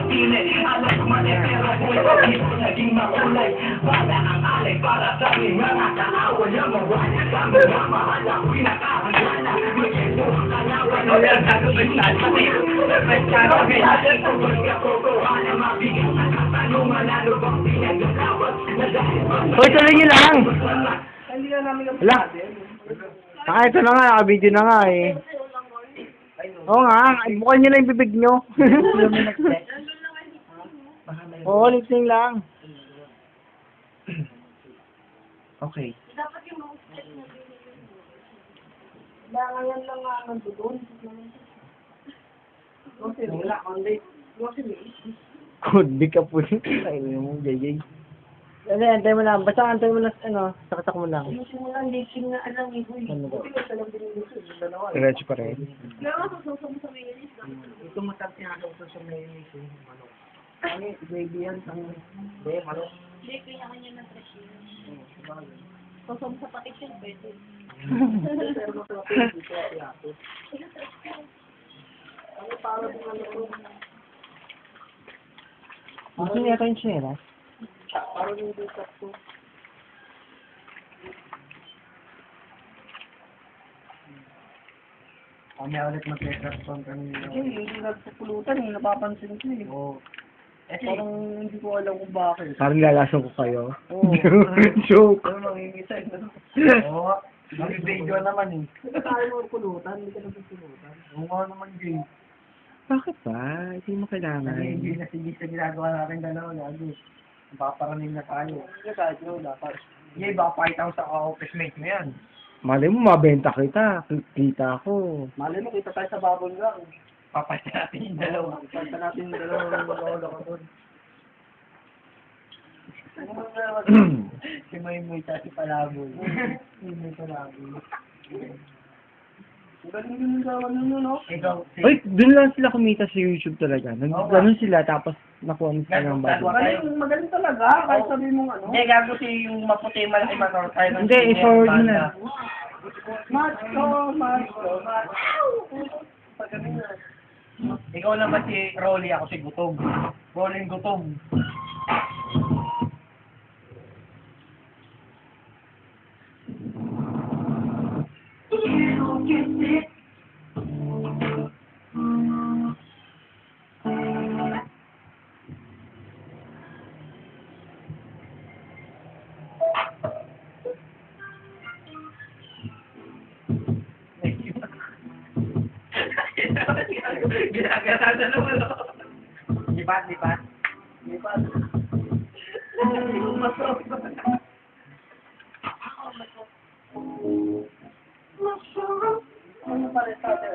napili. Alam ko mali pero buhay ko naging makulay. Bala ang alay para sa aming mga kaaway. Ang mawala kami na mahal ako'y nakahangana. Magkento ang kalawan. Wala na gawin na pati. Nagkano kaya tungkol ka kukuha na mabigat. Ang katanungan ano bang pinaglalawag. Na dahil Hoy, tuloy nyo lang! Hindi na namin ang Wala. Ito na nga, nakabidyo na nga eh. Oo nga, bukan nyo na yung bibig nyo. Oo, listening lang. Okay. Dapat yung mga step na Ngayon lang nga nandun. Kasi wala, kundi. Kasi may issue. Could be ka po. Ay, mo, JJ. Ano, antay mo lang. Basta antay mo lang, sakatak mo lang. Yung simulan, dating na alam eh. Ano ba? Buti ka talang binigay dalawa. Diretso pa rin. Pero masususok mo sa mayonnaise. Ito matap sinasok ko sa mayonnaise eh. Manok. Ano, baby yan. Hindi, manok. Hindi, kanya-kanya ng fresh yun. Susok mo sa patis yun, pwede. Pero masarap yun, dito at yato. Ano para din ano ko? Gusto niya tayong sira? Parang yung dito ko. Kami ulit mag-response kanina. Hindi nagpupulutan eh, napapansin ko eh. Oo. Parang hindi ko alam kung bakit. Parang lalasong ko kayo. Oo. Joke. Pero nangingisay na. Oo. Nag-video naman eh. Hindi tayo magpulutan, hindi ka nagpupulutan. Oo nga naman, Jay. Bakit ba? Hindi mo kailangan. Hindi na sige sa ginagawa natin dalawa lagi. Paparaning na tayo. Hindi kahit yun, dapat. Jay, baka pakita ko sa office mate mo yan. Mali mo, mabenta kita. Kita ko. Mali mo, kita tayo sa babon lang. Papayta natin yung dalawa. Papayta natin yung dalawa ng lolo ko doon. Si May sa si Palaboy. Si May Palaboy. Ang galing din yung gawa nun, no? Ikaw, Uy, dun lang sila kumita sa YouTube talaga. Ganun sila, tapos nakuha mo sila ng bago. magaling talaga. Kahit sabi mong ano. Hindi, gago si yung maputi malaki masarap tayo. Hindi, i-forward mo na. Macho. Pagkabi na. Ikaw naman si Rolly, ako si Gutom. Rolling Gutom. Ginagana na naman ako. Lipat. Yung masarap. Ano pa rin sa atin?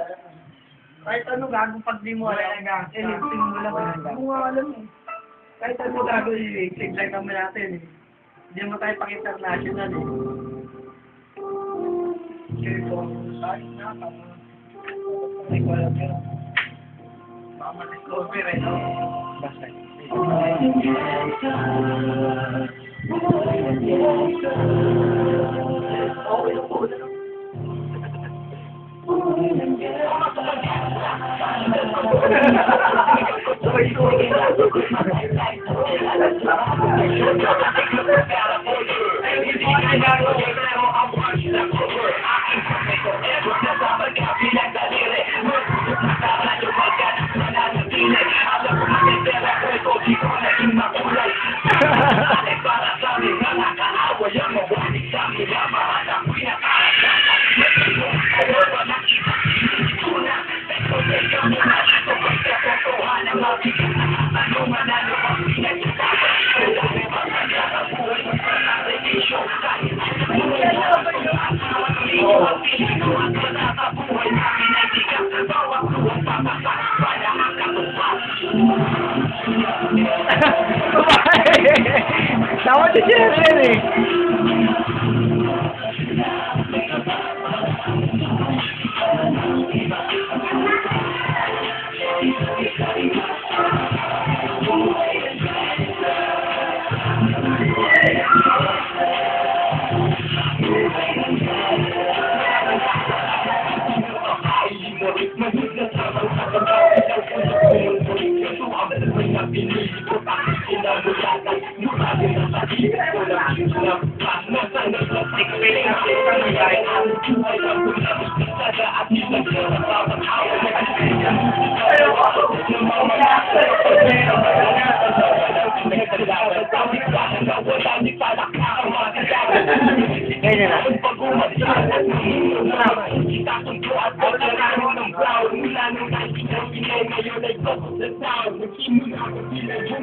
Kahit ano gago pag di mo alam. Lipsing mo lang. Hindi mo alam eh. Kahit ano gago i-lipsing lang naman natin eh. Hindi mo tayo pang-international eh. Sige po. Kahit na tama. Hindi ko alam yun. Baka ma-discover eh. Basta. Okay na po. Tama si Jerry eh. Ganyan na. Mula nung 1999 ngayon ay top sa sound. Nagsimula ko sila yung